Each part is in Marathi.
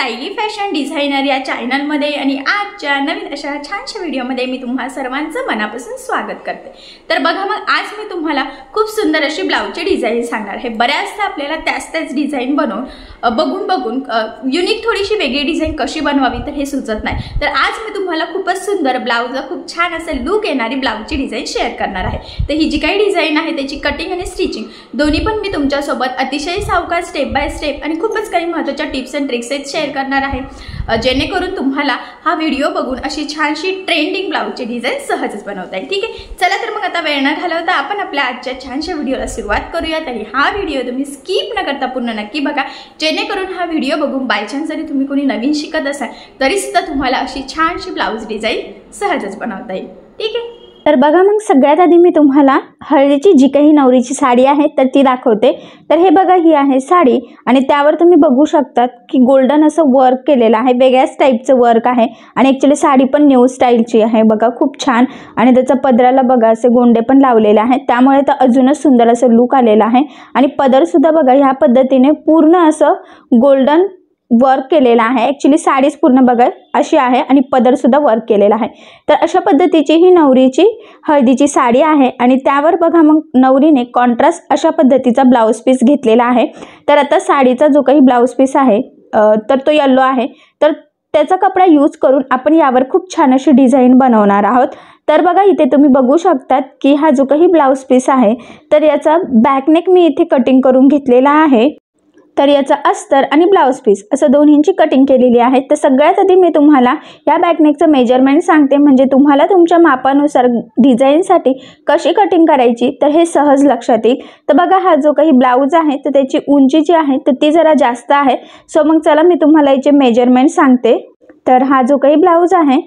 स्टाइली फॅशन डिझायनर या चॅनलमध्ये आणि आजच्या नवीन अशा छानशा व्हिडिओमध्ये मी तुम्हा सर्वांचं मनापासून स्वागत करते। तर बघा मग आज मी तुम्हाला खूप सुंदर अशी ब्लाउजची डिझाइन सांगणार आहे। बऱ्याचदा आपल्याला त्याच डिझाइन बघून युनिक थोडीशी वेगळी डिझाइन कशी बनवावी तर हे सुचत नाही। तर आज मी तुम्हाला खूपच सुंदर ब्लाउजला खूप छान असे लुक येणारी ब्लाउजची डिझाइन शेअर करणार आहे। तर ही जी काही डिझाइन आहे त्याची कटिंग आणि स्टिचिंग दोन्ही पण मी तुमच्या सोबत अतिशय सावकाश स्टेप बाय स्टेप आणि खूपच काही महत्त्वाच्या टिप्स अँड ट्रिक्स शेअर करणार आहे, जेणेकरून तुम्हाला हा व्हिडिओ बघून अशी छानशी ट्रेंडिंग ब्लाउजची डिझाइन सहजच बनवता येईल। ठीक आहे, चला तर मग आता वेळ न घालवता आपण आपल्या आजच्या छानशा व्हिडिओला सुरुवात करूयात। आणि हा व्हिडिओ तुम्ही स्किप न करता पूर्ण नक्की बघा, जेणेकरून हा व्हिडिओ बघून बाय चान्स जरी तुम्ही कोणी नवीन शिकत असाल तरी सुद्धा तुम्हाला अशी छानशी ब्लाउज डिझाइन सहजच बनवता येईल। ठीक आहे, तर बघा मग सगळ्यात आधी मी तुम्हाला हळदीची जी काही नवरीची साडी आहे तर ती दाखवते। तर हे बघा ही आहे साडी आणि त्यावर तुम्ही बघू शकतात की गोल्डन असं वर्क केलेलं आहे, वेगळ्याच टाईपचं वर्क आहे आणि ॲक्च्युली साडी पण न्यू स्टाईलची आहे। बघा खूप छान आणि त्याचा पदराला बघा असे गोंडे पण लावलेले आहेत, त्यामुळे तर अजूनच सुंदर असं लुक आलेला आहे। आणि पदर सुद्धा बघा ह्या पद्धतीने पूर्ण असं गोल्डन वर्क केलेला आहे। ॲक्च्युली साडीच पूर्ण बघा अशी आहे आणि पदर सुद्धा वर्क केलेला आहे। तर अशा पद्धतीची ही नवरीची हळदीची साडी आहे आणि त्यावर बघा मग नवरीने कॉन्ट्रास्ट अशा पद्धतीचा ब्लाउज पीस घेतलेला आहे। तर आता साडीचा जो काही ब्लाउज पीस आहे तर तो येलो आहे, तर त्याचा कपडा यूज करून आपण यावर खूप छान अशी डिझाइन बनवणार आहोत। तर बघा इथे तुम्ही बघू शकतात की हा जो काही ब्लाउज पीस आहे तर याचा बॅकनेक मी इथे कटिंग करून घेतलेला आहे। तर याचा अस्तर आणि ब्लाउज पीस असं दोन्हींची कटिंग केलेली आहे। तर सगळ्यात आधी मी तुम्हाला या बॅकनेकचं मेजरमेंट सांगते, म्हणजे तुम्हाला तुमच्या मापानुसार डिझाईनसाठी कशी कटिंग करायची तर हे सहज लक्षात येईल। तर बघा हा जो काही ब्लाउज आहे तर त्याची उंची जी आहे तर ती जरा जास्त आहे। सो मग चला मी तुम्हाला याचे मेजरमेंट सांगते। तर हा जो काही ब्लाउज आहे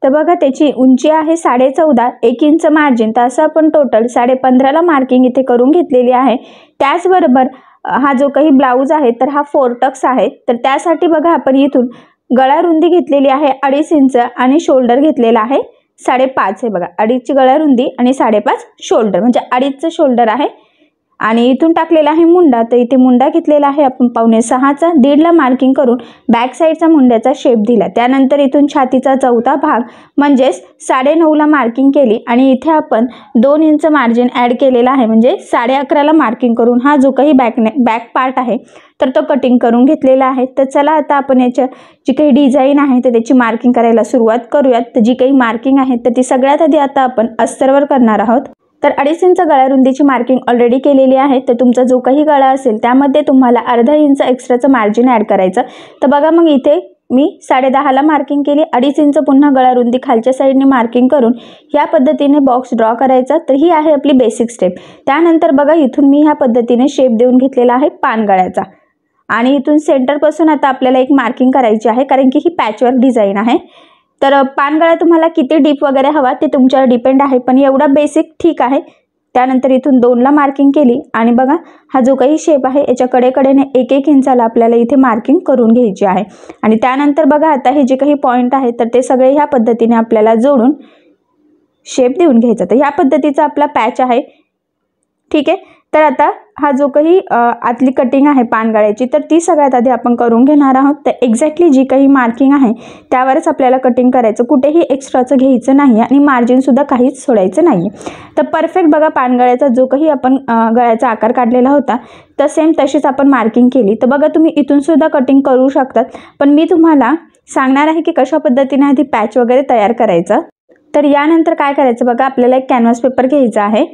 तर बघा त्याची उंची आहे 14.5, 1 इंच मार्जिन, तर असं आपण टोटल 15.5ला मार्किंग इथे करून घेतलेली आहे। त्याचबरोबर हा जो काही ब्लाउज आहे तर हा 4 टक्स आहे। तर त्यासाठी बघा आपण इथून गळा रुंदी घेतलेली आहे 2.5 इंच आणि शोल्डर घेतलेला आहे 5.5 आहे। बघा 2.5ची गळा रुंदी आणि 5.5 शोल्डर, म्हणजे 2.5चं शोल्डर आहे। आणि इथून टाकलेला आहे मुंडा, तर इथे मुंडा घेतलेला आहे आपण 5.25चा, 1.5ला मार्किंग करून बॅक साईडचा मुंड्याचा शेप दिला। त्यानंतर इथून छातीचा चौथा भाग म्हणजेच 9.5ला मार्किंग केली आणि इथे आपण 2 इंच मार्जिन ॲड केलेला आहे, म्हणजे 11.5ला मार्किंग करून हा जो काही बॅक पार्ट आहे तर तो कटिंग करून घेतलेला आहे। तर चला आता आपण याच्या जी काही डिझाईन आहे तर त्याची मार्किंग करायला सुरुवात करूयात। तर जी काही मार्किंग आहे तर ती सगळ्यात आधी आता आपण अस्तरवर करणार आहोत। तर 2.5 इंच गळा रुंदीची मार्किंग ऑलरेडी केलेली आहे। तर तुमचा जो काही गळा असेल त्यामध्ये तुम्हाला अर्धा इंच एक्स्ट्राचं मार्जिन ॲड करायचं। तर बघा मग इथे मी 10.5ला मार्किंग केली, 2.5 इंच पुन्हा गळा रुंदी खालच्या साईडने मार्किंग करून या पद्धतीने बॉक्स ड्रॉ करायचा। तर ही आहे आपली बेसिक स्टेप। त्यानंतर बघा इथून मी ह्या पद्धतीने शेप देऊन घेतलेला आहे पान गळ्याचा आणि इथून सेंटरपासून आता आपल्याला एक मार्किंग करायची आहे, कारण की ही पॅचवर्क डिझाईन आहे। तर पानगळा तुम्हाला किती डीप वगैरे हवा ते तुमच्यावर डिपेंड आहे, पण एवढा बेसिक ठीक आहे। त्यानंतर इथून 2ला मार्किंग केली आणि बघा हा जो काही शेप आहे याच्या कडेकडेने 1-1 इंचाला आपल्याला इथे मार्किंग करून घ्यायची आहे। आणि त्यानंतर बघा आता हे जे काही पॉईंट आहे तर ते सगळे ह्या पद्धतीने आपल्याला जोडून शेप देऊन घ्यायचा। तर ह्या पद्धतीचा आपला पॅच आहे। ठीक आहे, तर आता हा जो काही आतली कटिंग आहे पानगळ्याची तर ती सगळ्यात आधी आपण करून घेणार आहोत। तर एक्झॅक्टली जी काही मार्किंग आहे त्यावरच आपल्याला कटिंग करायचं, कुठेही एक्स्ट्राचं घ्यायचं नाही आणि मार्जिनसुद्धा काहीच सोडायचं नाही। तर परफेक्ट बघा पानगळ्याचा जो काही आपण गळ्याचा आकार काढलेला होता तर सेम तशीच आपण मार्किंग केली। तर बघा तुम्ही इथून सुद्धा कटिंग करू शकतात, पण मी तुम्हाला सांगणार आहे की कशा पद्धतीने आधी पॅच वगैरे तयार करायचं। तर यानंतर काय करायचं बघा, आपल्याला एक कॅनव्हास पेपर घ्यायचा आहे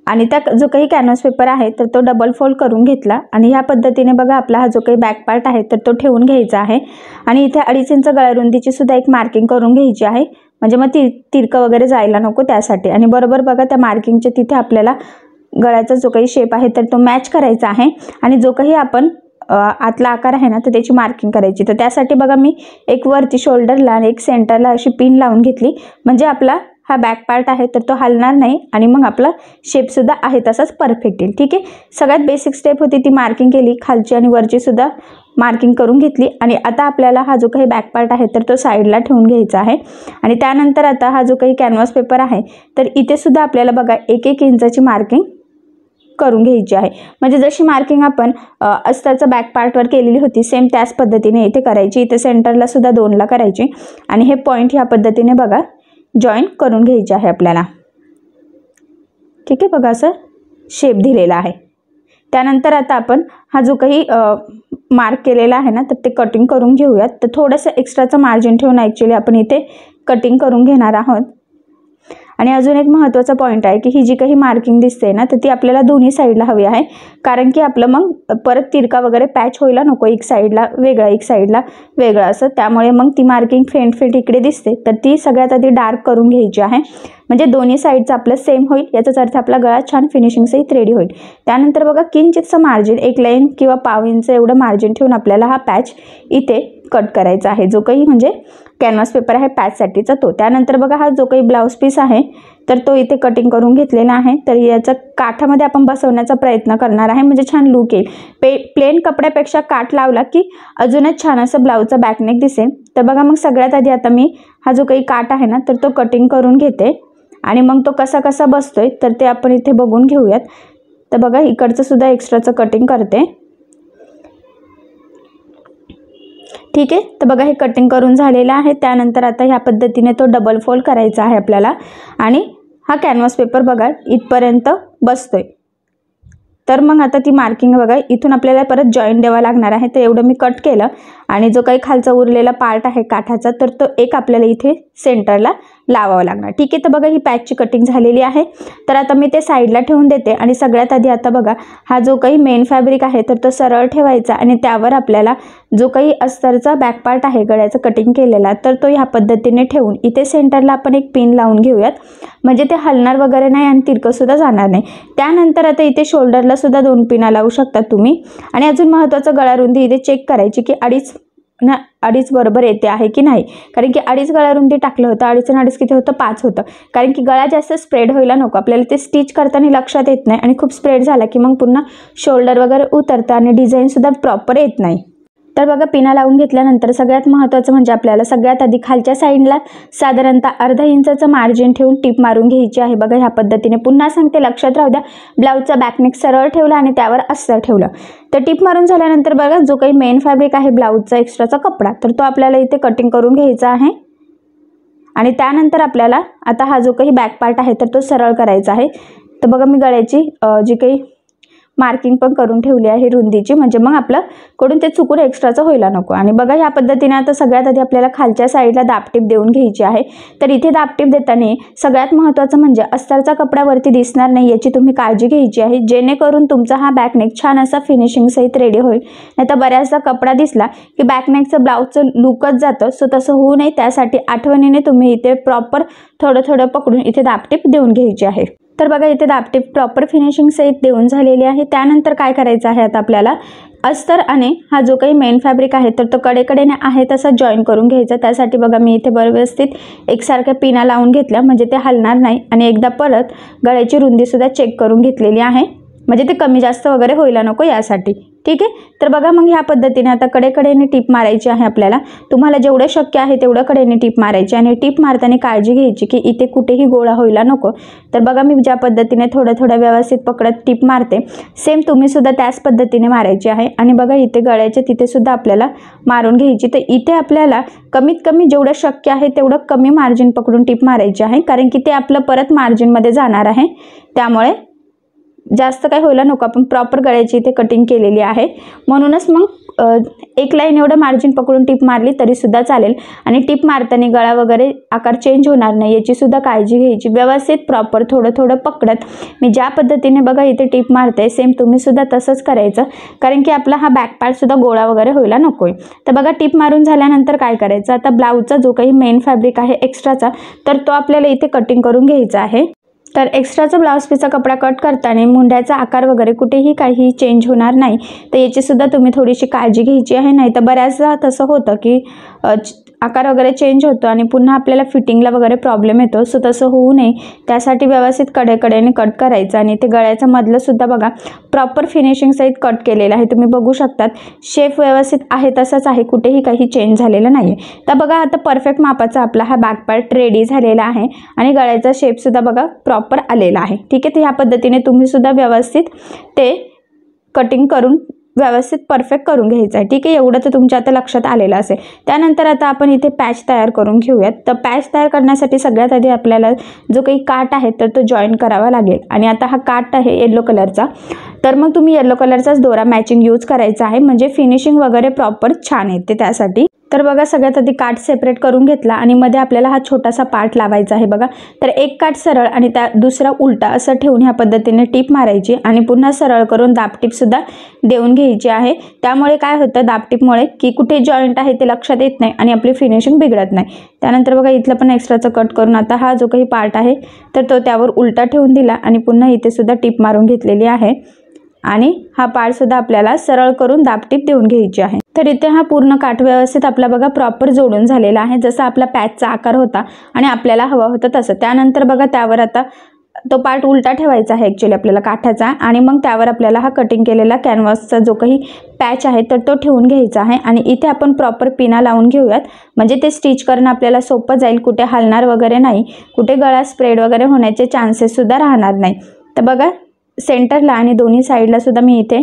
आणि त्या जो काही कॅनव्हास पेपर आहे तर तो डबल फोल्ड करून घेतला आणि ह्या पद्धतीने बघा आपला हा जो काही बॅक पार्ट आहे तर तो ठेवून घ्यायचा आहे। आणि इथे 2.5 इंच गळा रुंदीची सुद्धा एक मार्किंग करून घ्यायची आहे, म्हणजे मग तिरकं वगैरे जायला नको त्यासाठी। आणि बरोबर बघा त्या मार्किंगच्या तिथे आपल्याला गळ्याचा जो काही शेप आहे तर तो मॅच करायचा आहे आणि जो काही आपण आतला आकार आहे ना तर त्याची मार्किंग करायची। तर त्यासाठी बघा मी एक वरती शोल्डरला आणि एक सेंटरला अशी पिन लावून घेतली, म्हणजे आपला हा बॅक पार्ट आहे तर तो हलणार नाही आणि मग आपला शेपसुद्धा आहे तसाच परफेक्ट येईल। ठीक आहे, सगळ्यात बेसिक स्टेप होती ती मार्किंग केली, खालची आणि वरची सुद्धा मार्किंग करून घेतली। आणि आता आपल्याला हा जो काही बॅक पार्ट आहे तर तो साईडला ठेवून घ्यायचा आहे। आणि त्यानंतर आता हा जो काही कॅनव्हास पेपर आहे तर इथे सुद्धा आपल्याला बघा 1-1 इंचाची मार्किंग करून घ्यायची आहे. म्हणजे जशी मार्किंग आपण अस्तरचा बॅक पार्टवर केलेली होती सेम त्याच पद्धतीने इथे करायची. इथे सेंटरला सुद्धा 2ला करायची आणि हे पॉईंट ह्या पद्धतीने बघा जॉईन करून घ्यायचे आहे आपल्याला. ठीक आहे, बघा असं शेप दिलेला आहे. त्यानंतर आता आपण हा जो काही मार्क केलेला आहे ना तर ते कटिंग करून घेऊयात. तर थोडंसं एक्स्ट्राचं मार्जिन ठेवून ॲक्च्युली आपण इथे कटिंग करून घेणार आहोत. आणि अजून एक महत्त्वाचा पॉईंट आहे की ही जी काही मार्किंग दिसते ना तर ती आपल्याला दोन्ही साईडला हवी आहे. कारण की आपलं मग परत तिरका वगैरे पॅच व्हायला नको, एक साईडला वेगळा एक साईडला वेगळा असं. त्यामुळे मग ती मार्किंग फेंट इकडे दिसते तर ती सगळ्यात आधी डार्क करून घ्यायची आहे. म्हणजे दोन्ही साईडचं आपलं सेम होईल, याचाच अर्थ आपला गळा छान फिनिशिंगसहित रेडी होईल. त्यानंतर बघा किंचितचं मार्जिन 1 लाईन किंवा पाव इंच एवढं मार्जिन ठेवून आपल्याला हा पॅच इथे कट करायचा आहे, जो काही म्हणजे कॅनव्हास पेपर आहे पॅचसाठीचा तो. त्यानंतर बघा हा जो काही ब्लाऊज पीस आहे तर तो इथे कटिंग करून घेतलेला आहे. तर याचा काठामध्ये आपण बसवण्याचा प्रयत्न करणार आहे म्हणजे छान लुक येईल. प्लेन कपड्यापेक्षा काठ लावला की अजूनच छान असं ब्लाऊजचा बॅकनेक दिसेल. तर बघा मग सगळ्यात आधी आता मी हा जो काही काठ आहे ना तर तो कटिंग करून घेते आणि मग तो कसा कसा बसतोय तर ते आपण इथे बघून घेऊयात. तर बघा इकडचं सुद्धा एक्स्ट्राचं कटिंग करते. ठीक आहे, तर बघा हे कटिंग करून झालेलं आहे. त्यानंतर आता ह्या पद्धतीने तो डबल फोल्ड करायचा आहे आपल्याला आणि हा कॅनव्हास पेपर बघा इथपर्यंत बसतोय. तर मग आता ती मार्किंग बघा इथून आपल्याला परत जॉईंट द्यावा लागणार आहे. तर एवढं मी कट केलं आणि जो काही खालचा उरलेला पार्ट आहे काठाचा तर तो एक आपल्याला इथे सेंटरला लावावा लागणार. ठीक आहे, तर बघा ही पॅचची कटिंग झालेली आहे. तर आता मी ते साईडला ठेवून देते आणि सगळ्यात आधी आता बघा हा जो काही मेन फॅब्रिक आहे तर तो सरळ ठेवायचा आणि त्यावर आपल्याला जो काही अस्तरचा बॅक पार्ट आहे गळ्याचं कटिंग केलेला तर तो ह्या पद्धतीने ठेवून इथे सेंटरला आपण एक पिन लावून घेऊयात. म्हणजे ते हलणार वगैरे नाही आणि तिरकंसुद्धा जाणार नाही. त्यानंतर आता इथे शोल्डरला सुद्धा 2 पिना लावू शकता तुम्ही. आणि अजून महत्त्वाचं गळा रुंदी इथे चेक करायची की अडीच बरोबर येते आहे की नाही. कारण की 2.5 गळा रुंदी टाकलं होतं, 2.5 आणि 2.5 किती होतं 5 होतं. कारण की गळा जास्त स्प्रेड व्हायला नको, आपल्याला ते स्टिच करताना लक्षात येत नाही आणि खूप स्प्रेड झाला की मग पुन्हा शोल्डर वगैरे उतरतं आणि डिझाईनसुद्धा प्रॉपर येत नाही. तर बघा पिना लावून घेतल्यानंतर सगळ्यात महत्त्वाचं म्हणजे आपल्याला सगळ्यात आधी खालच्या साईडला साधारणतः अर्धा इंचाचं मार्जिन ठेवून टिप मारून घ्यायची आहे. बघा ह्या पद्धतीने पुन्हा सांगते, लक्षात राहू द्या. ब्लाऊजचा बॅकनेक सरळ ठेवला आणि त्यावर अस्तर ठेवलं. तर टिप मारून झाल्यानंतर बघा जो काही मेन फॅब्रिक आहे ब्लाऊजचा एक्स्ट्राचा कपडा तर तो आपल्याला इथे कटिंग करून घ्यायचा आहे. आणि त्यानंतर आपल्याला आता हा जो काही बॅक पार्ट आहे तर तो सरळ करायचा आहे. तर बघा मी गळ्याची जी काही मार्किंग पण करून ठेवली आहे रुंदीची, म्हणजे मग आपलं कडून ते चुकून एक्स्ट्राचं व्हायला नको. आणि बघा ह्या पद्धतीने आता सगळ्यात आधी आपल्याला खालच्या साईडला दाबटीप देऊन घ्यायची आहे. तर इथे दाबटीप देताना सगळ्यात महत्त्वाचं म्हणजे अस्तरचा कपडा वरती दिसणार नाही याची तुम्ही काळजी घ्यायची आहे, जेणेकरून तुमचा हा बॅकनेक छान असा फिनिशिंग सहित रेडी होईल. नाही तर बऱ्याचदा कपडा दिसला की बॅकनेकचं ब्लाऊजचं लुकच जातं. सो तसं होऊ नये त्यासाठी आठवणीने तुम्ही इथे प्रॉपर थोडं थोडं पकडून इथे दाबटीप देऊन घ्यायची आहे. तर बघा इथे दाबटीप प्रॉपर फिनिशिंग सहित देऊन झालेली आहे. त्यानंतर काय करायचं आहे आता आपल्याला अस्तर आणि हा जो काही मेन फॅब्रिक आहे तर तो कडेकडेने आहे तसा जॉईन करून घ्यायचा. त्यासाठी बघा मी इथे व्यवस्थित एकसारख्या पिना लावून घेतल्या म्हणजे ते हलणार नाही. आणि एकदा परत गळ्याची रुंदीसुद्धा चेक करून घेतलेली आहे, म्हणजे ते कमी जास्त वगैरे व्हायला नको यासाठी. ठीक आहे, तर बघा मग ह्या पद्धतीने आता कडेकडेने टीप मारायची आहे आपल्याला. तुम्हाला जेवढं शक्य आहे तेवढं कडेने टीप मारायची आणि टीप मारताना काळजी घ्यायची की इथे कुठेही गोळा व्हायला नको. तर बघा मी ज्या पद्धतीने थोडं थोडं व्यवस्थित पकडत टीप मारते सेम तुम्ही सुद्धा त्याच पद्धतीने मारायची आहे. आणि बघा इथे गळ्याच्या तिथे सुद्धा आपल्याला मारून घ्यायची. तर इथे आपल्याला कमीत कमी जेवढं शक्य आहे तेवढं कमी मार्जिन पकडून टीप मारायची आहे, कारण की ते आपलं परत मार्जिनमध्ये जाणार आहे. त्यामुळे जास्त काही व्हायला नको. आपण प्रॉपर गळ्याची इथे कटिंग केलेली आहे म्हणूनच मग एक लाईन एवढं मार्जिन पकडून टीप मारली तरी सुद्धा चालेल. आणि टीप मारताना गळा वगैरे आकार चेंज होणार नाही याची सुद्धा काळजी घ्यायची. व्यवस्थित प्रॉपर थोडं थोडं पकडत मी ज्या पद्धतीने बघा इथे टीप मारते सेम तुम्ही सुद्धा तसंच करायचं, कारण की आपला हा बॅक पार्ट सुद्धा गोळा वगैरे व्हायला नको आहे. तर बघा टीप मारून झाल्यानंतर काय करायचं आता ब्लाऊजचा जो काही मेन फॅब्रिक आहे एक्स्ट्राचा तर तो आपल्याला इथे कटिंग करून घ्यायचा आहे. तर एक्स्ट्राचा ब्लाऊज पीसचा कपडा कट करताना मुंड्याचा आकार वगैरे कुठेही काही चेंज होणार नाही. तर याची सुद्धा तुम्ही थोडीशी काळजी घ्यायची आहे. नाही तर बऱ्याचदा तसं होतं की आकार वगैरे चेंज होतो आणि पुन्हा आपल्याला फिटिंगला वगैरे प्रॉब्लेम येतो. सो तसं होऊ नये त्यासाठी व्यवस्थित कडेकडेने कट करायचं. आणि ते गळ्याचं मधलं सुद्धा बघा प्रॉपर फिनिशिंग सहित कट केलेलं आहे, तुम्ही बघू शकतात. शेप व्यवस्थित आहे तसाच आहे, कुठेही काही चेंज झालेलं नाही आहे. तर बघा आता परफेक्ट मापाचा आपला हा बॅक पार्ट रेडी झालेला आहे आणि गळ्याचा शेपसुद्धा बघा प्रॉपर प्रॉपर आलेला आहे. ठीक आहे, तर ह्या पद्धतीने तुम्ही सुद्धा व्यवस्थित ते कटिंग करून व्यवस्थित परफेक्ट करून घ्यायचं आहे. ठीक आहे, एवढं तर तुमच्या आता लक्षात आलेलं असेल. त्यानंतर आता आपण इथे पॅच तयार करून घेऊयात. तर पॅच तयार करण्यासाठी सगळ्यात आधी आपल्याला जो काही काठ आहे तर तो जॉईन करावा लागेल. आणि आता हा काठ आहे येलो कलरचा, तर मग तुम्ही येलो कलरचाच दोरा मॅचिंग यूज करायचा आहे, म्हणजे फिनिशिंग वगैरे प्रॉपर छान येते त्यासाठी. तर बघा, सगळ्यात आधी काठ सेपरेट करून घेतला आणि मध्ये आपल्याला हा छोटासा पार्ट लावायचा आहे. बघा, तर एक काठ सरळ आणि त्या दुसरा उलटा असं ठेवून ह्या पद्धतीने टीप मारायची आणि पुन्हा सरळ करून दाबटीप सुद्धा देऊन घ्यायची आहे. त्यामुळे काय होतं, दाबटीपमुळे की कुठे जॉईंट आहे ते लक्षात येत नाही आणि आपली फिनिशिंग बिघडत नाही. त्यानंतर बघा, इथलं पण एक्स्ट्राचं कट करून आता हा जो काही पार्ट आहे तर तो त्यावर उलटा ठेवून दिला आणि पुन्हा इथे सुद्धा टीप मारून घेतलेली आहे आणि हा पार्ट सुद्धा आपल्याला सरळ करून दाबटीप देऊन घ्यायची आहे. तर इथे हा पूर्ण काठ व्यवस्थित आपला बघा प्रॉपर जोडून झालेला आहे, जसा आपला पॅचचा आकार होता आणि आपल्याला हवा होता तसं. त्यानंतर बघा, त्यावर आता तो पार्ट उलटा ठेवायचा आहे ॲक्च्युली आपल्याला काठाचा, आणि मग त्यावर आपल्याला हा कटिंग केलेला कॅनव्हासचा जो काही पॅच आहे तर तो ठेवून घ्यायचा आहे. आणि इथे आपण प्रॉपर पिना लावून घेऊयात, म्हणजे ते स्टिच करणं आपल्याला सोपं जाईल, कुठे हलणार वगैरे नाही, कुठे गळा स्प्रेड वगैरे होण्याचे चान्सेससुद्धा राहणार नाही. तर बघा, सेंटरला आणि दोन्ही साईडला सुद्धा मी इथे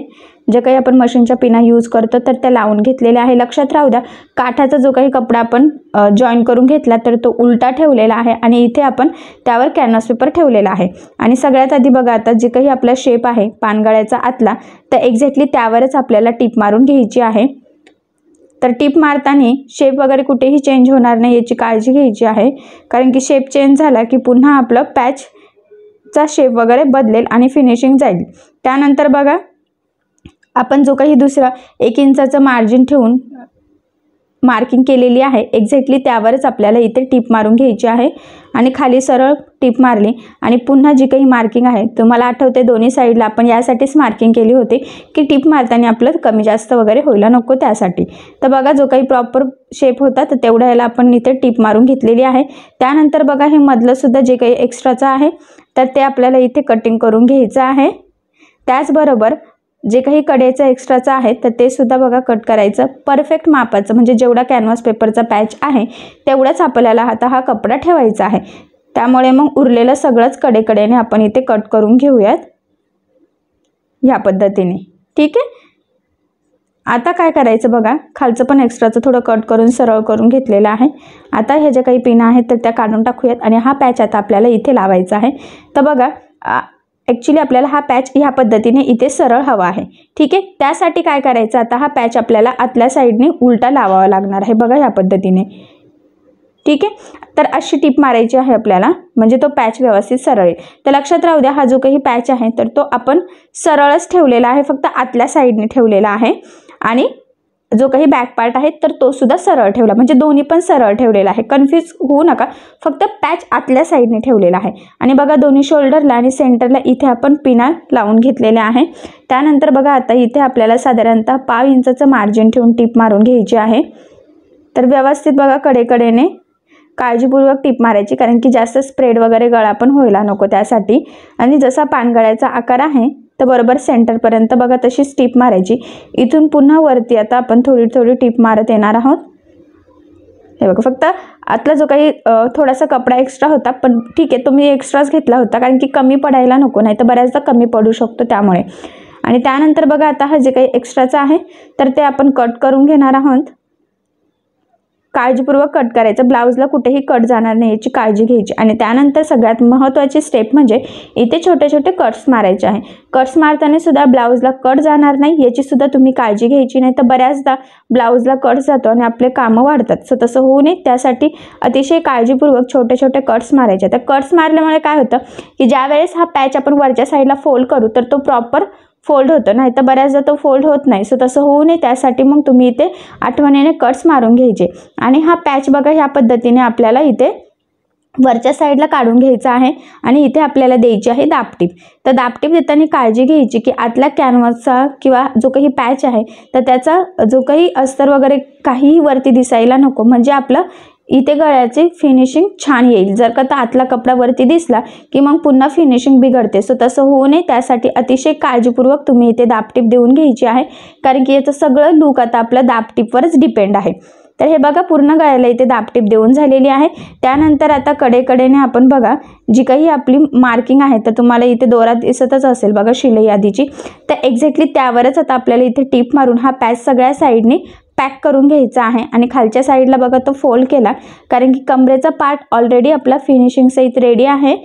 जे काही आपण मशीनच्या पिना यूज करतो तर त्या लावून घेतलेल्या आहे. लक्षात राहू द्या, काठाचा जो काही कपडा आपण जॉईन करून घेतला तर तो उलटा ठेवलेला आहे आणि इथे आपण त्यावर कॅनव्हास पेपर ठेवलेला आहे. आणि सगळ्यात आधी बघा, आता जे काही आपला शेप आहे पानगळ्याचा आतला, तर एक्झॅक्टली त्यावरच आपल्याला टीप मारून घ्यायची आहे. तर टीप मारताना शेप वगैरे कुठेही चेंज होणार नाही याची काळजी घ्यायची आहे, कारण की शेप चेंज झाला की पुन्हा आपलं पॅचचा शेप वगैरे बदलेल आणि फिनिशिंग जाईल. त्यानंतर बघा, आपण जो काही दुसरा 1 इंचाचं मार्जिन ठेवून मार्किंग केलेली आहे एक्झॅक्टली त्यावरच आपल्याला इथे टीप मारून घ्यायची आहे. आणि खाली सरळ टीप मारली आणि पुन्हा जी काही मार्किंग आहे, तुम्हाला आठवते दोन्ही साईडला आपण यासाठीच मार्किंग केली होती की टीप मारताना आपलं कमी जास्त वगैरे व्हायला नको त्यासाठी. तर बघा, जो काही प्रॉपर शेप होता तर तेवढ्या याला आपण इथे टीप मारून घेतलेली आहे. त्यानंतर बघा, हे मधलं सुद्धा जे काही एक्स्ट्राचं आहे तर ते आपल्याला इथे कटिंग करून घ्यायचं आहे. त्याचबरोबर जे काही कडेचं एक्स्ट्राचं आहे तर ते सुद्धा बघा कट करायचं परफेक्ट मापाचं, म्हणजे जेवढा कॅनव्हास पेपरचा पॅच आहे तेवढाच आपल्याला आता हा कपडा ठेवायचा आहे. त्यामुळे मग उरलेलं सगळंच कडेकडेने आपण इथे कट करून घेऊयात ह्या पद्धतीने. ठीक आहे, आता काय करायचं बघा, खालचं पण एक्स्ट्राचं थोडं कट करून सरळ करून घेतलेलं आहे. आता ह्या ज्या काही पिना आहेत तर त्या काढून टाकूयात आणि हा पॅच आता आपल्याला इथे लावायचा आहे. तर बघा, ॲक्च्युली आपल्याला हा पॅच ह्या पद्धतीने इथे सरळ हवा आहे. ठीक आहे, त्यासाठी काय करायचं, आता हा पॅच आपल्याला आतल्या साईडने उलटा लावावा लागणार आहे. बघा, ह्या पद्धतीने. ठीक आहे, तर अशी टीप मारायची आहे आपल्याला, म्हणजे तो पॅच व्यवस्थित सरळ येईल. तर लक्षात राहू द्या, हा जो काही पॅच आहे तर तो आपण सरळच ठेवलेला आहे, फक्त आतल्या साईडने ठेवलेला आहे. आणि जो काही बॅक पार्ट आहे तर तो सुद्धा सरळ ठेवला, म्हणजे दोन्ही पण सरळ ठेवलेला आहे. कन्फ्यूज होऊ नका, फक्त पॅच आतल्या साईडने ठेवलेला आहे. आणि बघा, दोन्ही शोल्डरला आणि सेंटरला इथे आपण पिना लावून घेतलेल्या आहे. त्यानंतर बघा, आता इथे आपल्याला साधारणतः 1/2 इंचाचं मार्जिन ठेवून टीप मारून घ्यायची आहे. तर व्यवस्थित बघा, कडेकडेने काळजीपूर्वक टीप मारायची, कारण की जास्त स्प्रेड वगैरे गळा पण व्हायला नको त्यासाठी. आणि जसा पानगळ्याचा आकार आहे तर बरोबर सेंटरपर्यंत बघा तशीच टीप मारायची. इथून पुन्हा वरती आता आपण थोडी थोडी टीप मारत येणार आहोत. हे बघा, फक्त आतला जो काही थोडासा कपडा एक्स्ट्रा होता, पण ठीक आहे, तुम्ही एक्स्ट्राच घेतला होता कारण की कमी पडायला नको, नाही तर बऱ्याचदा कमी पडू शकतो त्यामुळे. आणि त्यानंतर बघा, आता हा जे काही एक्स्ट्राचं आहे तर ते आपण कट करून घेणार आहोत. काळजीपूर्वक कट करायचं, ब्लाऊजला कुठेही कट जाणार नाही याची काळजी घ्यायची. आणि त्यानंतर सगळ्यात महत्त्वाची स्टेप म्हणजे इथे छोटे छोटे कट्स मारायचे आहे. कट्स मारताना सुद्धा ब्लाऊजला कट जाणार नाही याची सुद्धा तुम्ही काळजी घ्यायची, नाही तर बऱ्याचदा ब्लाऊजला कट जातो आणि आपले कामं वाढतात. सो तसं होऊ नये त्यासाठी अतिशय काळजीपूर्वक छोटे छोटे कट्स मारायचे. तर कट्स मारल्यामुळे काय होतं की ज्या वेळेस हा पॅच आपण वरच्या साईडला फोल्ड करू तर तो प्रॉपर फोल्ड होतं, नाही तर बऱ्याचदा तो फोल्ड होत नाही. सो तसं होऊ नये त्यासाठी मग तुम्ही इथे आठवणीने कट्स मारून घ्यायचे. आणि हा पॅच बघा, ह्या पद्धतीने आपल्याला इथे वरच्या साईडला काढून घ्यायचा आहे आणि इथे आपल्याला द्यायची आहे दाबटीप. तर दाबटीप देताना काळजी घ्यायची की आतल्या कॅनव्हासचा किंवा जो काही पॅच आहे तर त्याचा जो काही अस्तर वगैरे काहीही वरती दिसायला नको, म्हणजे आपलं इथे गळ्याची फिनिशिंग छान येईल. जर का आतला कपडा वरती दिसला की मग पुन्हा फिनिशिंग बिघडते. सो तसं होऊ नये त्यासाठी अतिशय काळजीपूर्वक तुम्ही इथे दाबटीप देऊन घ्यायची आहे, कारण की याचं सगळं लूक आता आपल्या दाबटीपवरच डिपेंड आहे. तर हे बघा पूर्ण गळ्याला इथे दाबटीप देऊन झालेली आहे। त्यानंतर आता कडेकडेने आपण बघा जी काही आपली मार्किंग आहे तर तुम्हाला इथे दोरा दिसतच असेल बघा शिलाई आधीची, तर एक्झॅक्टली त्यावरच आता आपल्याला इथे टीप मारून हा पॅच सगळ्या साईडने पॅक करून घ्यायचा आहे। आणि खालच्या साईडला बघा तो फोल्ड केला, कारण की कमरेचा पार्ट ऑलरेडी आपला फिनिशिंग सहित रेडी आहे।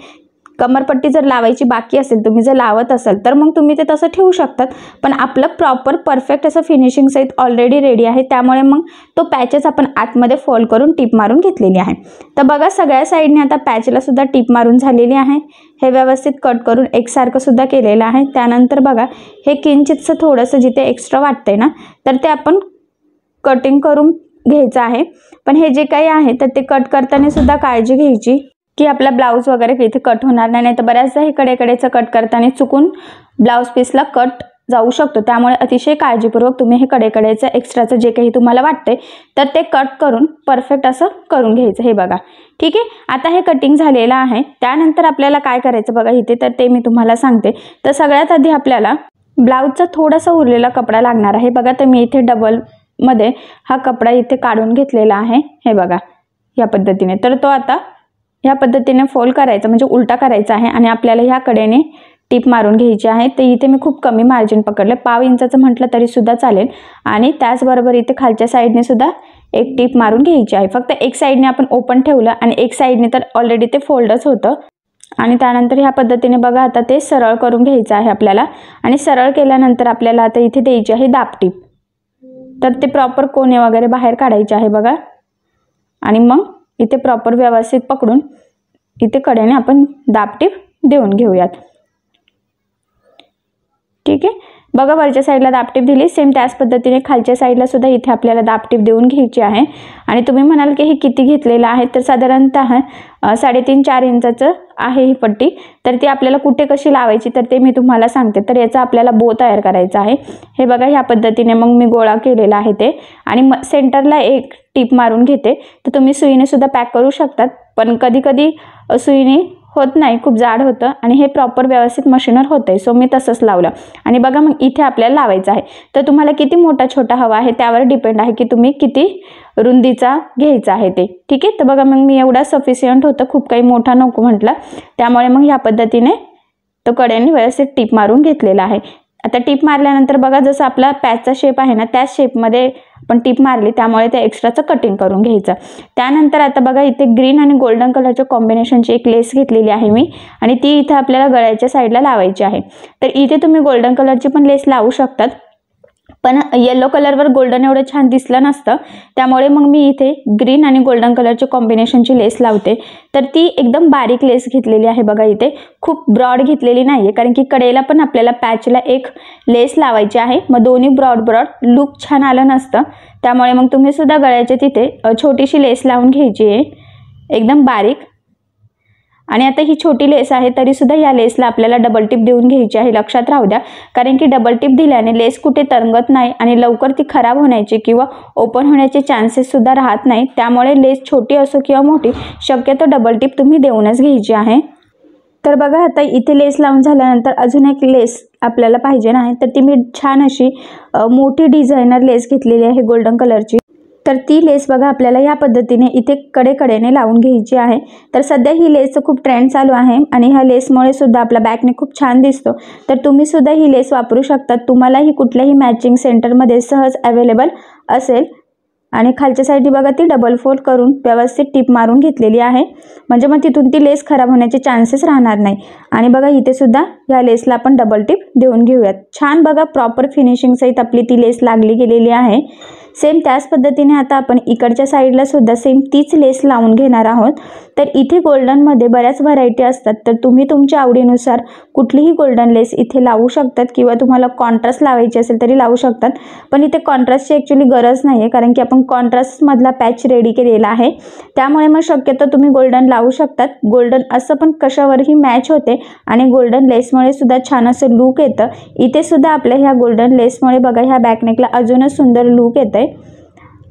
कमरपट्टी जर लावायची बाकी असेल, तुम्ही जर लावत असाल तर मग तुम्ही ते तसं ठेवू शकतात, पण आपलं प्रॉपर परफेक्ट असं फिनिशिंग सहित ऑलरेडी रेडी आहे, त्यामुळे मग तो पॅचेस आपण आतमध्ये फोल्ड करून टीप मारून घेतलेली आहे। तर बघा सगळ्या साईडने आता पॅचला सुद्धा टीप मारून झालेली आहे। हे व्यवस्थित कट करून एकसारखं सुद्धा केलेलं आहे। त्यानंतर बघा हे किंचितसं थोडंसं जिथे एक्स्ट्रा वाटतंय ना तर ते आपण कटिंग करून घ्यायचं आहे। पण हे जे काही आहे तर ते कट करताना सुद्धा काळजी घ्यायची की आपला ब्लाऊज वगैरे इथे कट होणार नाही, तर बऱ्याचदा हे कडेकडेचं कट करताना चुकून ब्लाऊज पीसला कट जाऊ शकतो, त्यामुळे अतिशय काळजीपूर्वक तुम्ही हे कडेकडेचं एक्स्ट्राचं जे काही तुम्हाला वाटते तर ते कट करून परफेक्ट असं करून घ्यायचं। हे बघा ठीक आहे, आता हे कटिंग झालेलं आहे। त्यानंतर आपल्याला काय करायचं बघा इथे, तर ते मी तुम्हाला सांगते। तर सगळ्यात आधी आपल्याला ब्लाऊजचा थोडासा उरलेला कपडा लागणार आहे बघा, तर मी इथे डबल मध्ये हा कपडा इथे काढून घेतलेला आहे। हे बघा या पद्धतीने, तर तो आता ह्या पद्धतीने फोल्ड करायचा म्हणजे उलटा करायचा आहे आणि आपल्याला ह्या कडेने टीप मारून घ्यायची आहे। तर इथे मी खूप कमी मार्जिन पकडले, पाव इंचाचं म्हटलं तरी सुद्धा चालेल। आणि त्याचबरोबर इथे खालच्या साईडने सुद्धा एक टीप मारून घ्यायची आहे। फक्त एक साईडने आपण ओपन ठेवलं आणि एक साईडने तर ऑलरेडी ते फोल्डच होतं। आणि त्यानंतर ह्या पद्धतीने बघा आता ते सरळ करून घ्यायचं आहे आपल्याला। आणि सरळ केल्यानंतर आपल्याला आता इथे द्यायची आहे दाबटीप, तर ते प्रॉपर कोणे वगैरे बाहेर काढायचे आहे बघा। आणि मग इथे प्रॉपर व्यवस्थित पकडून इथे कडेने आपण दाबटीप देऊन घेऊयात। ठीक आहे, बघा वरच्या साईडला दाबटीप दिली, सेम त्याच पद्धतीने खालच्या साईडला सुद्धा इथे आपल्याला दाबटीप देऊन घ्यायची आहे। आणि तुम्ही म्हणाल की हे किती घेतलेलं आहे, तर साधारणतः 3.5-4 इंचाचं आहे ही पट्टी। तर ती आपल्याला कुठे कशी लावायची तर ते मी तुम्हाला सांगते। तर याचा आपल्याला बो तयार करायचा आहे। हे बघा ह्या पद्धतीने मग मी गोळा केलेला आहे ते, आणि सेंटरला एक टीप मारून घेते। तर तुम्ही सुईने सुद्धा पॅक करू शकतात, पण कधी कधी सुईने होत नाही, खूप जाड होतं आणि हे प्रॉपर व्यवस्थित मशीनवर होतंय, सो मी तसंच लावलं। आणि बघा मग इथे आपल्याला लावायचं आहे। तर तुम्हाला किती मोठा छोटा हवा आहे त्यावर डिपेंड आहे की तुम्ही किती रुंदीचा घ्यायचा आहे ते। ठीक आहे, तर बघा मग मी एवढा सफिशियंट होतं, खूप काही मोठा नको म्हटलं, त्यामुळे मग ह्या पद्धतीने तो कडेने व्यवस्थित टीप मारून घेतलेला आहे। आता टीप मारल्यानंतर बघा जसं आपला पॅचचा शेप आहे ना त्याच शेपमध्ये आपण टीप मारली, त्यामुळे ते एक्स्ट्राचं कटिंग करून घ्यायचं। त्यानंतर आता बघा इथे ग्रीन आणि गोल्डन कलरच्या कॉम्बिनेशनची एक लेस घेतलेली आहे मी, आणि ती इथे आपल्याला गळ्याच्या साईडला लावायची आहे। तर इथे तुम्ही गोल्डन कलरची पण लेस लावू शकतात, पण येलो कलरवर गोल्डन एवढं छान दिसलं नसतं, त्यामुळे मग मी इथे ग्रीन आणि गोल्डन कलरची कॉम्बिनेशनची लेस लावते। तर ती एकदम बारीक लेस घेतलेली आहे बघा, इथे खूप ब्रॉड घेतलेली नाही आहे, कारण की कडेला पण आपल्याला पॅचला एक लेस लावायची आहे, मग दोन्ही ब्रॉड लुक छान आलं नसतं, त्यामुळे मग तुम्ही सुद्धा गळ्याच्या तिथे छोटीशी लेस लावून घ्यायची आहे एकदम बारीक। आणि आता ही छोटी लेस आहे तरी सुद्धा या लेसला आपल्याला डबल टिप देऊन घ्यायची आहे, लक्षात राहू द्या, कारण की डबल टिप दिल्याने लेस कुठे तरंगत नाही आणि लवकर ती खराब होण्याची किंवा ओपन होण्याचे चान्सेस सुद्धा राहत नाही। त्यामुळे लेस छोटी असो किंवा मोठी, शक्यतो डबल टिप तुम्ही देऊनच घ्यायची आहे। तर बघा आता इथे लेस लावून झाल्यानंतर अजून एक लेस आपल्याला पाहिजे नाही, तर ती मी छान अशी मोठी डिझायनर लेस घेतलेली आहे गोल्डन कलरची। तर ती लेस बघा आपल्याला या पद्धतीने इथे कडेकडेने लावून घ्यायची आहे। तर सध्या ही लेसचं खूप ट्रेंड चालू आहे आणि ह्या लेसमुळे सुद्धा आपला बॅकने खूप छान दिसतो, तर तुम्ही सुद्धा ही लेस वापरू शकता, तुम्हालाही कुठल्याही मॅचिंग सेंटरमध्ये सहज अवेलेबल असेल। आणि खालच्या साईडने बघा ती डबल फोल्ड करून व्यवस्थित टीप मारून घेतलेली आहे, म्हणजे मग तिथून ती लेस खराब होण्याचे चान्सेस राहणार नाही। आणि बघा इथे सुद्धा या लेसला आपण डबल टिप देऊन घेऊयात। छान बघा प्रॉपर फिनिशिंग सहित आपली ती लेस लागली गेलेली आहे। सेम त्याच पद्धतीने आता आपण इकडच्या साईडला सुद्धा सेम तीच लेस लावून घेणार आहोत। तर इथे गोल्डनमध्ये बऱ्याच व्हरायटी असतात, तर तुम्ही तुमच्या आवडीनुसार कुठलीही गोल्डन लेस इथे लावू शकतात, किंवा तुम्हाला कॉन्ट्रास्ट लावायची असेल तरी लावू शकतात, पण इथे कॉन्ट्रास्टची ॲक्च्युली गरज नाही आहे, कारण की आपण कॉन्ट्रास्टमधला पॅच रेडी केलेला आहे, त्यामुळे मग शक्यतो तुम्ही गोल्डन लावू शकतात। गोल्डन असं पण कशावरही मॅच होते आणि गोल्डन लेसमुळे सुद्धा छान असं लूक येतं। इथे सुद्धा आपल्या ह्या गोल्डन लेसमुळे बघा ह्या बॅकनेकला अजूनच सुंदर लूक येतं आहे,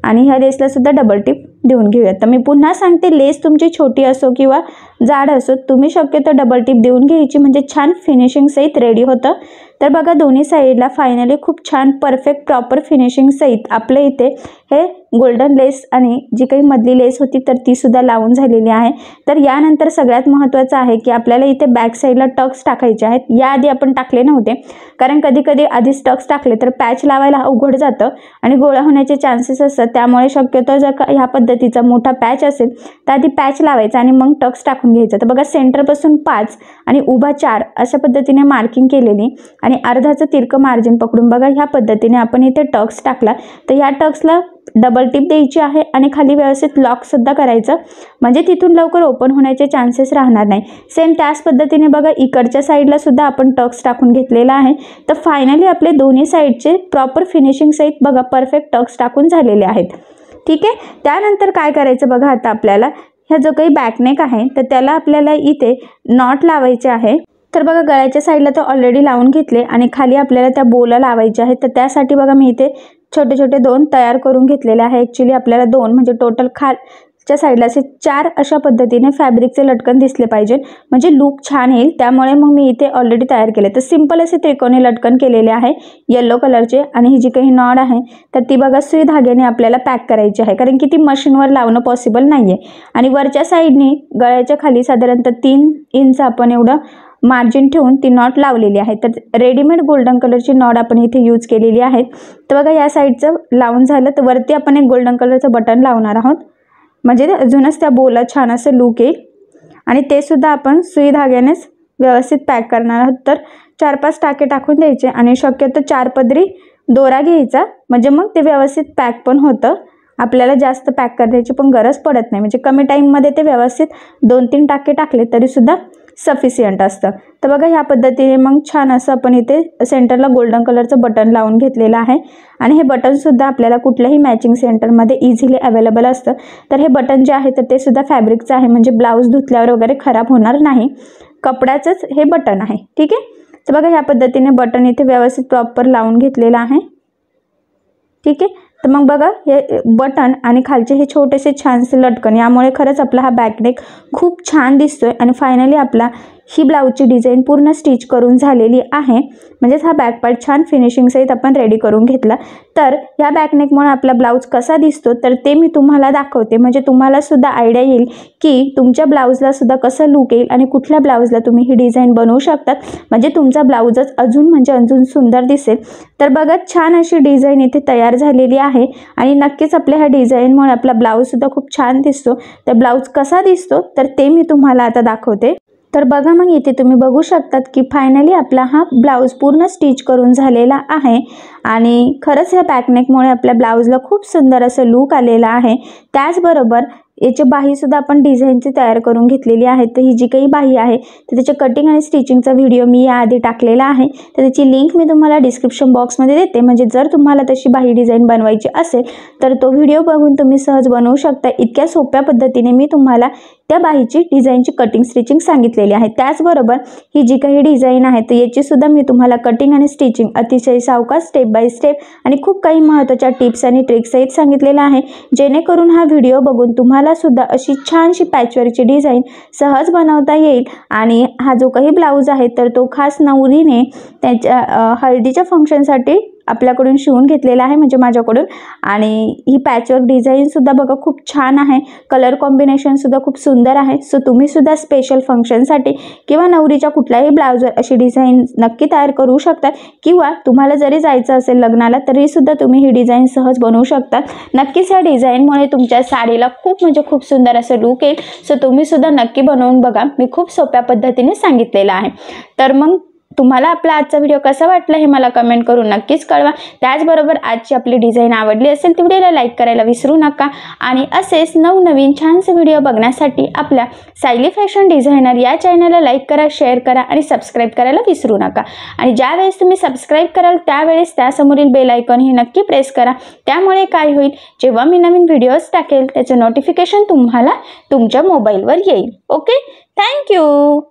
आणि ह्या लेसला सुद्धा डबल टिप देऊन घेऊयात। तर मी पुन्हा सांगते, लेस तुमची छोटी असो किंवा जाड असो, तुम्ही शक्यतो डबल टिप देऊन घ्यायची, म्हणजे छान फिनिशिंग सहित रेडी होतं। तर बघा दोन्ही साईडला फायनली खूप छान परफेक्ट प्रॉपर फिनिशिंग सहित आपल्या इथे हे गोल्डन लेस आणि जी काही मधली लेस होती तर ती सुद्धा लावून झालेली आहे। तर यानंतर सगळ्यात महत्त्वाचं आहे की आपल्याला इथे बॅक साईडला टक्स टाकायचे आहेत। याआधी आपण टाकले नव्हते, कारण कधी कधी आधीच टक्स टाकले तर पॅच लावायला अवघड जातं आणि गोळा होण्याचे चान्सेस असतात। त्यामुळे शक्यतो जर का ह्या पद्धतीचा मोठा पॅच असेल तर आधी पॅच लावायचा आणि मग टक्स टाकून घ्यायचा। तर बघा सेंटरपासून 5 आणि उभा 4 अशा पद्धतीने मार्किंग केलेली आणि अर्धाचं तिरकं मार्जिन पकडून बघा ह्या पद्धतीने आपण इथे टक्स टाकला। तर या टक्सला डबल टिप द्यायची आहे आणि खाली व्यवस्थित लॉक सुद्धा करायचं, म्हणजे तिथून लवकर ओपन होण्याचे चान्सेस राहणार नाही। सेम त्याच पद्धतीने बघा इकडच्या साईडला सुद्धा आपण टक्स टाकून घेतलेला आहे। तर फायनली आपले दोन्ही साईडचे प्रॉपर फिनिशिंग सहित बघा परफेक्ट टक्स टाकून झालेले आहेत। ठीक आहे, त्यानंतर काय करायचं बघा, आता आपल्याला ह्या जो काही बॅकनेक आहे तर त्याला आपल्याला इथे नॉट लावायचे आहे। तर बघा गळ्याच्या साईडला तर ऑलरेडी लावून घेतले आणि खाली आपल्याला त्या बोला लावायच्या आहेत। तर त्यासाठी बघा मी इथे छोटे छोटे 2 तयार करून घेतलेले आहे। ॲक्च्युली आपल्याला 2 म्हणजे टोटल खालच्या साईडला असे 4 अशा पद्धतीने फॅब्रिकचे लटकन दिसले पाहिजे, म्हणजे लुक छान येईल। त्यामुळे मग मी इथे ऑलरेडी तयार केले। तर सिंपल असे त्रिकोणी लटकन केलेले आहे येलो कलरचे आणि ही जी काही नॉड आहे तर ती बघा सुई धाग्याने आपल्याला पॅक करायची आहे, कारण की ती मशीनवर लावणं पॉसिबल नाही आहे। आणि वरच्या साईडने गळ्याच्या खाली साधारणतः 3 इंच आपण एवढं मार्जिन ठेवून ती नॉट लावलेली आहे। तर रेडीमेड गोल्डन कलरची नॉट आपण इथे यूज केलेली आहे। तर बघा या साईडचं लावून झालं तर वरती आपण एक गोल्डन कलरचं बटन लावणार आहोत, म्हणजे अजूनच त्या बोला छान असं लुक येईल आणि ते सुद्धा आपण सुई धाग्यानेच व्यवस्थित पॅक करणार आहोत। तर 4-5 टाके टाकून द्यायचे आणि शक्यतो 4 पदरी दोरा घ्यायचा, म्हणजे मग ते व्यवस्थित पॅक पण होतं। आपल्याला जास्त पॅक करण्याची पण गरज पडत नाही, म्हणजे कमी टाईममध्ये ते व्यवस्थित 2-3 टाके टाकले तरीसुद्धा सफिशियंट असतं। तर बघा ह्या पद्धतीने मग छान असं आपण इथे सेंटरला गोल्डन कलरचं बटन लावून घेतलेलं आहे आणि हे बटनसुद्धा आपल्याला कुठल्याही मॅचिंग सेंटरमध्ये इझिली अवेलेबल असतं। तर हे बटन जे आहे तर ते सुद्धा फॅब्रिकचं आहे, म्हणजे ब्लाऊज धुतल्यावर वगैरे खराब होणार नाही, कपड्याचंच हे बटन आहे। ठीक आहे, तर बघा ह्या पद्धतीने बटन इथे व्यवस्थित प्रॉपर लावून घेतलेलं आहे। ठीक आहे, तर मग बघा हे बटन आणि खालचे हे छोटेसे छानसे लटकन, यामुळे खरंच आपला हा बॅकनेक खूप छान दिसतोय आणि फायनली आपला ही ब्लाऊजची डिझाईन पूर्ण स्टिच करून झालेली आहे, म्हणजेच हा बॅक पार्ट छान फिनिशिंग सहित आपण रेडी करून घेतला। तर या बॅकनेकमुळे आपला ब्लाऊज कसा दिसतो तर ते मी तुम्हाला दाखवते, म्हणजे तुम्हाला सुद्धा आयडिया येईल की तुमच्या ब्लाऊजला सुद्धा कसं लुक येईल आणि कुठल्या ब्लाऊजला तुम्ही ही डिझाईन बनवू शकतात, म्हणजे तुमचा ब्लाऊजच अजून सुंदर दिसेल। तर बघा छान अशी डिझाईन इथे तयार झालेली आहे आणि नक्कीच आपल्या ह्या डिझाईनमुळे आपला ब्लाऊजसुद्धा खूप छान दिसतो। तर ब्लाऊज कसा दिसतो तर ते मी तुम्हाला आता दाखवते। तर बघा मग इथे तुम्ही बघू शकतात की फायनली आपला हा ब्लाऊज पूर्ण स्टिच करून झालेला आहे आणि खरंच ह्या बॅकनेकमुळे आपल्या ब्लाऊजला खूप सुंदर असं लुक आलेला आहे। त्याचबरोबर याची बाहीसुद्धा आपण डिझाईनची तयार करून घेतलेली आहे। तर ही जी काही बाही आहे तर त्याचे कटिंग आणि स्टिचिंगचा व्हिडिओ मी याआधी टाकलेला आहे, तर त्याची लिंक मी तुम्हाला डिस्क्रिप्शन बॉक्समध्ये देते, म्हणजे जर तुम्हाला तशी बाही डिझाईन बनवायची असेल तर तो व्हिडिओ बघून तुम्ही सहज बनवू शकता। इतक्या सोप्या पद्धतीने मी तुम्हाला त्या बाहीची डिझाईनची कटिंग स्टिचिंग सांगितलेली आहे। त्याचबरोबर ही जी काही डिझाईन आहे तर याची सुद्धा मी तुम्हाला कटिंग आणि स्टिचिंग अतिशय सावकाश स्टेप बाय स्टेप आणि खूप काही महत्त्वाच्या टिप्स आणि ट्रिक्स सहित सांगितलेलं आहे, जेणेकरून हा व्हिडिओ बघून तुम्हाला सुद्धा अशी छानशी पॅचवर्कची डिझाईन सहज बनवता येईल। आणि हा जो काही ब्लाऊज आहे तर तो खास नवरीने त्याच्या हळदीच्या फंक्शनसाठी आपल्याकडून शिवून घेतलेला आहे, म्हणजे माझ्याकडून। आणि ही पॅचवर्क डिझाईन सुद्धा बघा खूप छान आहे, कलर कॉम्बिनेशन सुद्धा खूप सुंदर आहे। सो तुम्ही सुद्धा स्पेशल फंक्शनसाठी किंवा नवरीच्या कुठल्याही ब्लाऊजवर अशी डिझाईन नक्की तयार करू शकता, किंवा तुम्हाला जरी जायचं असेल लग्नाला तरी सुद्धा तुम्ही ही डिझाईन सहज बनवू शकता। नक्कीच या डिझाईनमुळे तुमच्या साडीला खूप सुंदर असं लुक येईल। सो तुम्ही सुद्धा नक्की बनवून बघा, मी खूप सोप्या पद्धतीने सांगितलेलं आहे। तर मग तुम्हाला आपला आजचा व्हिडिओ कसा वाटला हे मला कमेंट करून नक्कीच कळवा। त्याचबरोबर आजची आपली डिझाईन आवडली असेल तर व्हिडिओला लाईक करायला विसरू नका आणि असेच नवनवीन छानसे व्हिडिओ बघण्यासाठी आपल्या सायली फॅशन डिझायनर या चॅनलला लाईक करा, शेअर करा आणि सबस्क्राईब करायला विसरू नका। आणि ज्यावेळेस तुम्ही सबस्क्राईब कराल त्यावेळेस त्यासमोरील बेल आयकॉन ही नक्की प्रेस करा, त्यामुळे काय होईल जेव्हा मी नवीन व्हिडिओज टाकेल त्याचे नोटिफिकेशन तुम्हाला तुमच्या मोबाईलवर येईल। Okay, thank you.